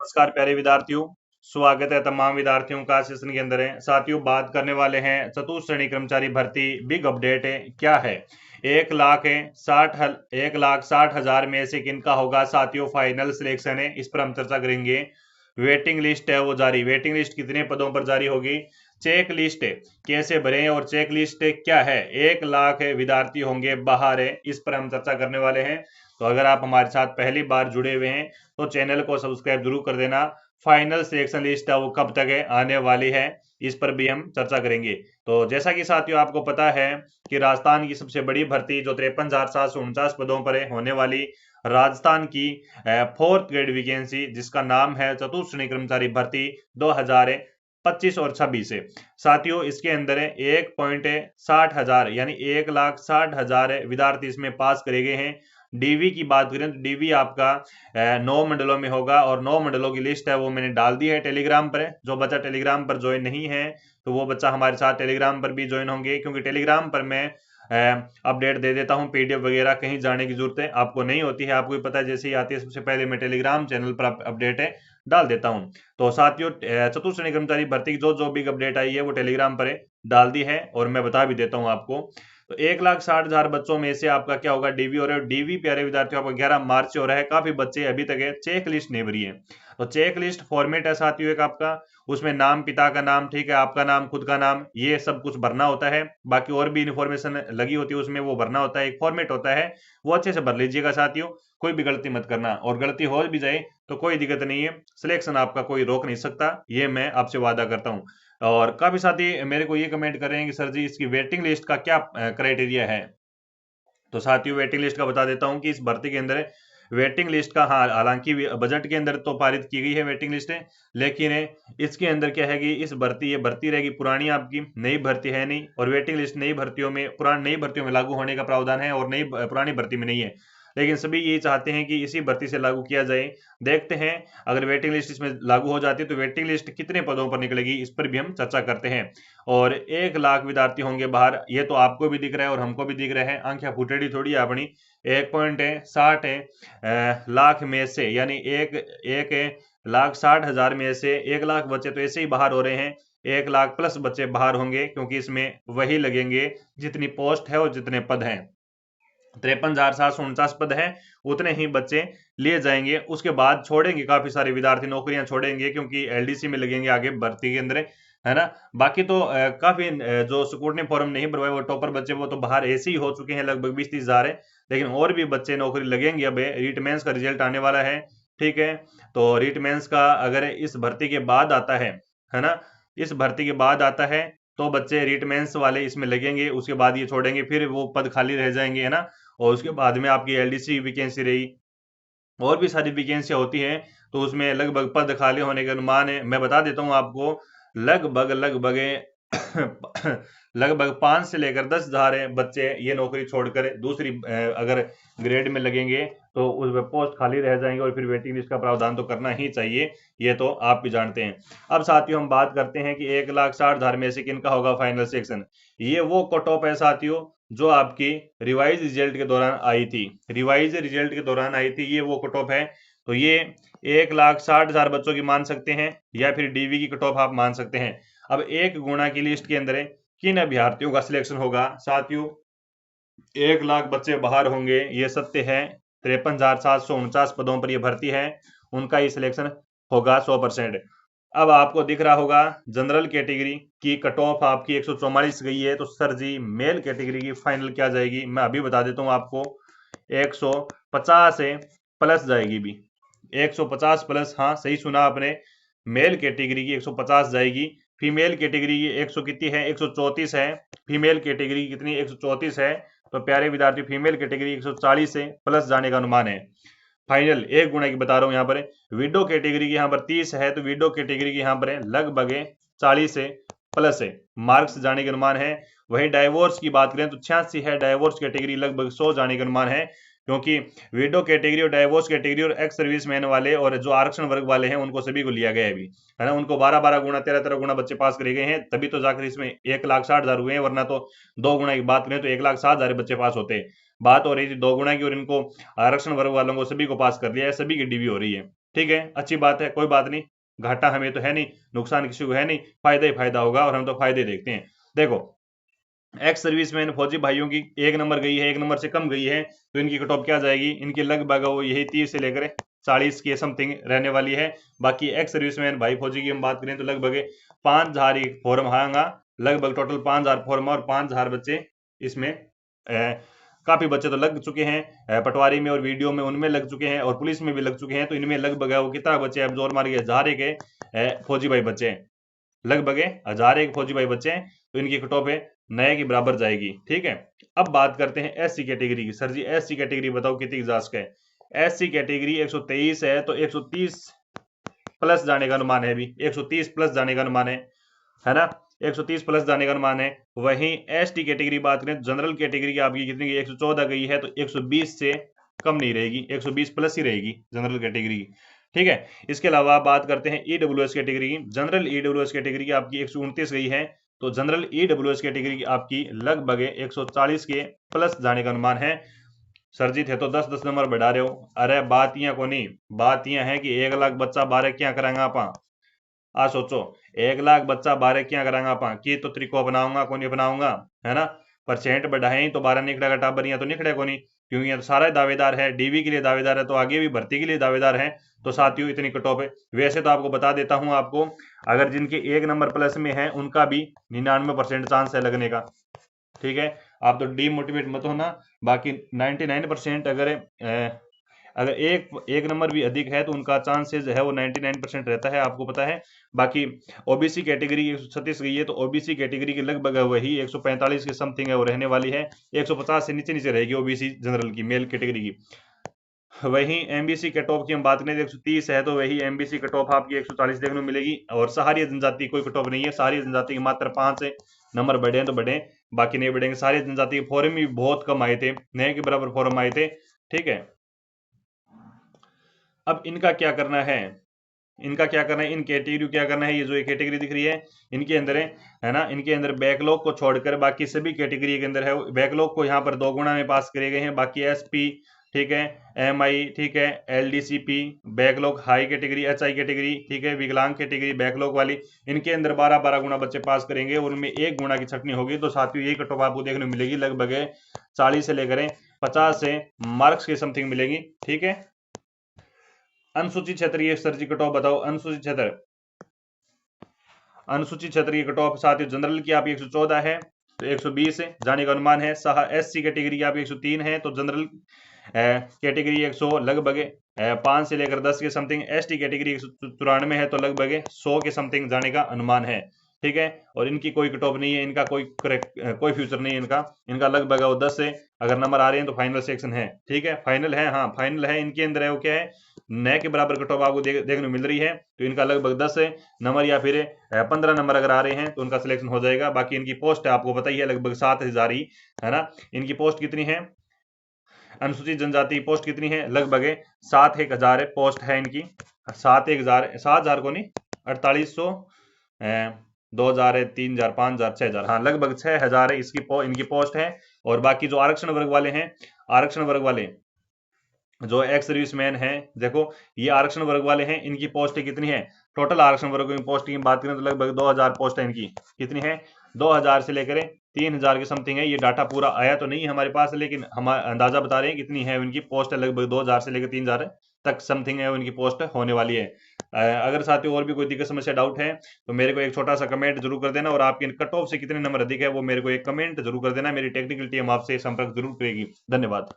नमस्कार प्यारे विद्यार्थियों। स्वागत है तमाम विद्यार्थियों का सेशन के अंदर है। साथियों, बात करने वाले हैं चतुर्थ श्रेणी कर्मचारी भर्ती बिग अपडेट है क्या है। 1,60,000 में से किनका होगा साथियों फाइनल सिलेक्शन है, इस पर हम चर्चा करेंगे। वेटिंग लिस्ट है वो जारी, वेटिंग लिस्ट कितने पदों पर जारी होगी, चेक लिस्ट कैसे भरें और चेक लिस्ट क्या है, 1 लाख विद्यार्थी होंगे बाहर है, इस पर हम चर्चा करने वाले हैं। तो अगर आप हमारे साथ पहली बार जुड़े हुए हैं तो चैनल को सब्सक्राइब जरूर कर देना। फाइनल सिलेक्शन लिस्ट है वो कब तक है आने वाली है, इस पर भी हम चर्चा करेंगे। तो जैसा कि साथियों आपको पता है कि राजस्थान की सबसे बड़ी भर्ती जो 53,749 पदों पर है होने वाली राजस्थान की फोर्थ ग्रेड वैकेंसी, जिसका नाम है चतुर्थ श्रेणी कर्मचारी भर्ती 2025 और 26 है। साथियों इसके अंदर 1,60,000 यानी 1,60,000 विद्यार्थी इसमें पास करे गए हैं। डीवी की बात करें तो डीवी आपका 9 मंडलों में होगा और 9 मंडलों की लिस्ट है वो मैंने डाल दी है टेलीग्राम पर। जो बच्चा टेलीग्राम पर ज्वाइन नहीं है तो वो बच्चा हमारे साथ टेलीग्राम पर भी ज्वाइन होंगे, क्योंकि टेलीग्राम पर मैं अपडेट दे देता हूँ। पीडीएफ वगैरह कहीं जाने की जरूरत है आपको नहीं होती है, आपको भी पता है जैसे ही आती है सबसे पहले मैं टेलीग्राम चैनल पर अपडेट है डाल देता हूँ। तो साथियों चतुर्थ श्रेणी कर्मचारी भर्ती की जो बिग अपडेट आई है वो टेलीग्राम पर डाल दी है और मैं बता भी देता हूँ आपको। तो 1,60,000 बच्चों में से आपका क्या होगा डीवी, और डीवी प्यारे विद्यार्थियों आपका 11 मार्च से हो रहा है। काफी बच्चे अभी तक है चेक लिस्ट नहीं भरी है। तो चेक लिस्ट फॉर्मेट है साथियों एक आपका, उसमें नाम, पिता का नाम, ठीक है, आपका नाम, खुद का नाम, ये सब कुछ भरना होता है। बाकी और भी इन्फॉर्मेशन लगी होती है उसमें, वो भरना होता है। एक फॉर्मेट होता है वो अच्छे से भर लीजिएगा साथियों, कोई भी गलती मत करना, और गलती हो भी जाए तो कोई दिक्कत नहीं है, सिलेक्शन आपका कोई रोक नहीं सकता, ये मैं आपसे वादा करता हूँ। और काफी साथी मेरे को ये कमेंट कर रहे हैं कि सर जी इसकी वेटिंग लिस्ट का क्या क्राइटेरिया है। तो साथियों वेटिंग लिस्ट का बता देता हूं कि इस भर्ती के अंदर वेटिंग लिस्ट का, हाँ हालांकि बजट के अंदर तो पारित की गई है वेटिंग लिस्ट है, लेकिन इसके अंदर क्या है कि इस भर्ती, ये भर्ती रहेगी पुरानी, आपकी नई भर्ती है नहीं। और वेटिंग लिस्ट नई भर्तियों में, पुरानी नई भर्तियों में लागू होने का प्रावधान है और नई पुरानी भर्ती में नहीं है, लेकिन सभी ये चाहते हैं कि इसी भर्ती से लागू किया जाए। देखते हैं अगर वेटिंग लिस्ट इसमें लागू हो जाती है तो वेटिंग लिस्ट कितने पदों पर निकलेगी, इस पर भी हम चर्चा करते हैं। और 1 लाख विद्यार्थी होंगे बाहर, ये तो आपको भी दिख रहा है और हमको भी दिख रहा है, आंखें फुटेड़ी थोड़ी है अपनी। 1,60 लाख में से, यानी एक एक 1,60,000 में से 1 लाख बच्चे तो ऐसे ही बाहर हो रहे हैं। 1 लाख प्लस बच्चे बाहर होंगे, क्योंकि इसमें वही लगेंगे जितनी पोस्ट है और जितने पद हैं। 53,749 पद हैं, उतने ही बच्चे लिए जाएंगे। उसके बाद छोड़ेंगे काफी सारे विद्यार्थी, नौकरियां छोड़ेंगे, क्योंकि एलडीसी में लगेंगे आगे भर्ती के अंदर, है ना। बाकी तो काफी जो स्क्रूटनी फॉर्म नहीं भरवाए वो टॉपर बच्चे, वो तो बाहर ऐसे ही हो चुके हैं, लगभग 20-30 हजार है। लेकिन और भी बच्चे नौकरी लगेंगे। अब रीट मेंस का रिजल्ट आने वाला है, ठीक है। तो रीट मेंस का अगर इस भर्ती के बाद आता है ना, इस भर्ती के बाद आता है तो बच्चे रीट मेंस वाले इसमें लगेंगे, उसके बाद ये छोड़ेंगे, फिर वो पद खाली रह जाएंगे, है ना। और उसके बाद में आपकी एलडीसी वैकेंसी रही, और भी सारी वैकेंसियां होती हैं, तो उसमें लगभग पद खाली होने के अनुमान है। मैं बता देता हूँ आपको, लगभग लगभग लगभग 5 से लेकर 10,000 बच्चे ये नौकरी छोड़कर दूसरी अगर ग्रेड में लगेंगे तो उस पोस्ट खाली रह जाएंगे, और फिर वेटिंग लिस्ट का प्रावधान तो करना ही चाहिए, ये तो आप भी जानते हैं। अब साथियों हम बात करते हैं कि 1,60,000 में से किनका होगा फाइनल सेक्शन। ये वो कट ऑफ है साथियों जो आपकी रिवाइज रिजल्ट के दौरान आई थी, रिवाइज रिजल्ट के दौरान आई थी, ये वो कट ऑफ है। तो ये 1,60,000 बच्चों की मान सकते हैं या फिर डीवी की कट ऑफ आप मान सकते हैं। अब एक गुणा की लिस्ट के अंदर किन अभ्यर्थियों का सिलेक्शन होगा साथियों, 1 लाख बच्चे बाहर होंगे, ये सत्य है। 53,749 पदों पर यह भर्ती है, उनका ही सिलेक्शन होगा 100%। अब आपको दिख रहा होगा जनरल कैटेगरी की कट ऑफ आपकी 144 गई है, तो सर जी मेल कैटेगरी की फाइनल क्या जाएगी, मैं अभी बता देता हूं आपको। 150 है प्लस जाएगी भी, 150 प्लस, हाँ सही सुना आपने, मेल कैटेगरी की 150 जाएगी। फीमेल कैटेगरी की 100 कितनी है, 134 है। फीमेल कैटेगरी की कितनी, 134 है। तो प्यारे विद्यार्थी फीमेल कैटेगरी 140 से प्लस जाने का अनुमान है। फाइनल एक गुना की बता रहा हूं यहाँ पर। विडो कैटेगरी की यहाँ पर 30 है, तो विडो कैटेगरी की यहाँ पर लगभग 40 से प्लस है, मार्क्स जाने के अनुमान है। वही डाइवोर्स की बात करें तो 86 है, डाइवोर्स कैटेगरी लगभग 100 जाने के अनुमान है, क्योंकि विडो कैटेगरी और डाइवोर्स कैटेगरी और एक्स सर्विसमैन वाले और जो आरक्षण वर्ग वाले हैं उनको सभी को लिया गया है अभी, है ना। उनको 12-12 गुना, 13-13 गुना बच्चे पास करे गए हैं, तभी तो जाकर इसमें 1,60,000 हुए हैं, वरना तो 2 गुना की बात करें तो 1,60,000 बच्चे पास होते हैं। बात हो रही थी 2 गुना की, और इनको आरक्षण वर्ग वालों को सभी को पास कर लिया है, सभी की डीवी हो रही है, ठीक है, अच्छी बात है, कोई बात नहीं, घाटा हमें तो है नहीं, नुकसान किसी को है नहीं, फायदा ही फायदा होगा और हम तो फायदे देखते हैं। देखो, एक्स सर्विसमैन फौजी भाइयों की 1 नंबर गई है, 1 नंबर से कम गई है, तो इनकी कट ऑफ क्या जाएगी, इनकी लगभग वो यही 30 से लेकर 40 के समथिंग रहने वाली है। बाकी एक्स सर्विसमैन भाई फौजी की हम बात करें तो लगभग 5,000 ही फॉर्म आएगा, लगभग टोटल 5,000 फॉर्म और 5,000 बच्चे इसमें काफी बच्चे तो लग चुके हैं, पटवारी में और वीडियो में उनमें लग चुके हैं और पुलिस में भी लग चुके हैं, तो इनमें लगभग वो कितना बच्चे अब जोर मार के 1,000 के फौजी भाई बच्चे हैं, लगभग 1,000 फौजी भाई बच्चे हैं, तो इनकी कट ऑफ है नए के बराबर जाएगी। ठीक है, अब बात करते हैं एससी कैटेगरी की। सर जी एससी कैटेगरी बताओ कितनी एग्जास्ट का है। एससी कैटेगरी 123 है, तो 130 प्लस जाने का अनुमान है, अभी 130 प्लस जाने का अनुमान है ना, 130 प्लस जाने का अनुमान है। वहीं एसटी कैटेगरी बात करें, जनरल कैटेगरी की आपकी कितनी 114 गई है, तो 120 से कम नहीं रहेगी, 120 प्लस ही रहेगी जनरल कैटेगरी की। ठीक है, इसके अलावा बात करते हैं ईडब्ल्यूएस कैटेगरी की। जनरल ईडब्ल्यूएस कैटेगरी की आपकी 129 गई है, तो जनरल ईडब्ल्यूएस कैटेगरी की आपकी लगभग 140 के प्लस जाने का अनुमान है। सर जी थे तो 10-10 नंबर बढ़ा रहे हो, अरे बात यहाँ को नहीं, बात यह है कि 1 लाख बच्चा 12 क्या करांगा आप, आ सोचो 1 लाख बच्चा 12 क्या करांगा आप, की तो तरीको अपनाऊंगा को नहीं अपनाऊंगा, है ना, परसेंट बढ़ाए तो 12 निकलेगा टाबर, यहाँ तो निकले को नहीं, क्योंकि यहाँ तो सारे दावेदार है, डीवी के लिए दावेदार है, तो आगे भी भर्ती के लिए दावेदार है, तो साथियों इतनी कट ऑफ है। वैसे तो आपको बता देता हूं, आपको अगर जिनके 1 नंबर प्लस में है उनका भी 99% चांस है लगने का। ठीक है, आप तो डीमोटिवेट मत होना, बाकी 99% अगर एक नंबर भी अधिक है तो उनका चांसेस है वो 99% रहता है, आपको पता है। बाकी ओबीसी कैटेगरी 136 गई है, तो ओबीसी कैटेगरी की लगभग वही 145 के समथिंग है वो रहने वाली है, 150 से नीचे नीचे रहेगी ओबीसी जनरल की, मेल कैटेगरी की। वहीं एमबीसी कट ऑफ की हम बात करें 130 है, तो वही एमबीसी कट ऑफ आपकी 140 देखने को मिलेगी। और सहारिया जनजाति कोई कट ऑफ नहीं है, सहारिया जनजाति के मात्र 5 नंबर बढ़े तो बढ़े, बाकी नहीं बढ़ेंगे। सहारिया जनजाति के फॉर्म भी बहुत कम आए थे, नए के बराबर फॉर्म आए थे। ठीक है, अब इनका क्या करना है, इनका क्या करना है, इन कैटेगरी क्या करना है, ये जो कैटेगरी दिख रही है इनके अंदर है ना, इनके अंदर बैकलॉग को छोड़कर बाकी सभी कैटेगरी के अंदर है, बैकलॉग को यहाँ पर 2 गुना में पास करे गए हैं, बाकी एसपी, ठीक है, एमआई, ठीक है, LDCP backlog, high category, HI category, ठीक है, विकलांग कैटेगरी बैकलॉग वाली, इनके अंदर 12-12 गुना बच्चे पास करेंगे और उनमें 1 गुना की छटनी होगी। तो साथियों यही कट ऑफ आपको देखने को मिलेगी, लगभग 40 से लेकर 50 से मार्क्स के समथिंग मिलेगी। ठीक है, अनुसूचित क्षेत्रीय सर जी कट ऑफ बताओ। अनुसूचित क्षेत्रीय कट ऑफ साथियों जनरल की आप 114 है, तो 120 जाने का अनुमान है। एससी कैटेगरी की आप 103 है, तो जनरल कैटेगरी 100 लगभग 5 से लेकर 10 के समथिंग। एसटी कैटेगरी 194 है, तो लगभग 100 के समथिंग जाने का अनुमान है। ठीक है, और इनकी कोई कट ऑफ नहीं है, इनका कोई फ्यूचर नहीं है, इनका लगभग वो 10 से अगर नंबर आ रहे हैं तो फाइनल सेक्शन है। ठीक है, फाइनल है, हाँ फाइनल है, इनके अंदर है वो क्या है, नए के बराबर कट ऑफ आपको देखने को मिल रही है, तो इनका लगभग 10 नंबर या फिर 15 नंबर अगर आ रहे हैं तो उनका सिलेक्शन हो जाएगा। बाकी इनकी पोस्ट है आपको पता ही है, लगभग 7,000 ही है ना। इनकी पोस्ट कितनी है, अनुसूचित जनजाति पोस्ट कितनी है, लगभग 7,000 पोस्ट है इनकी, 7,000 को नहीं 4800, 2,000, 3,000, 5,000, 6,000, हाँ लगभग 6,000 है इनकी पोस्ट है। और बाकी जो आरक्षण वर्ग वाले हैं, आरक्षण वर्ग वाले जो एक्स सर्विसमैन हैं, देखो ये आरक्षण वर्ग वाले हैं, इनकी पोस्ट कितनी है, टोटल आरक्षण वर्ग की पोस्ट की बात करें तो लगभग 2,000 पोस्ट है इनकी, कितनी है 2,000 से लेकर 3,000 के समथिंग है। ये डाटा पूरा आया तो नहीं हमारे पास, लेकिन हम अंदाजा बता रहे हैं कितनी है इनकी पोस्ट है, लगभग 2,000 से लेकर 3,000 तक समथिंग है इनकी पोस्ट होने वाली है। अगर साथियों और भी कोई दिक्कत समस्या डाउट है तो मेरे को एक छोटा सा कमेंट जरूर कर देना, और आपके कट ऑफ से कितने नंबर अधिक है वो मेरे को एक कमेंट जरूर कर देना, मेरी टेक्निकल टीम आपसे संपर्क जरूर करेगी। धन्यवाद।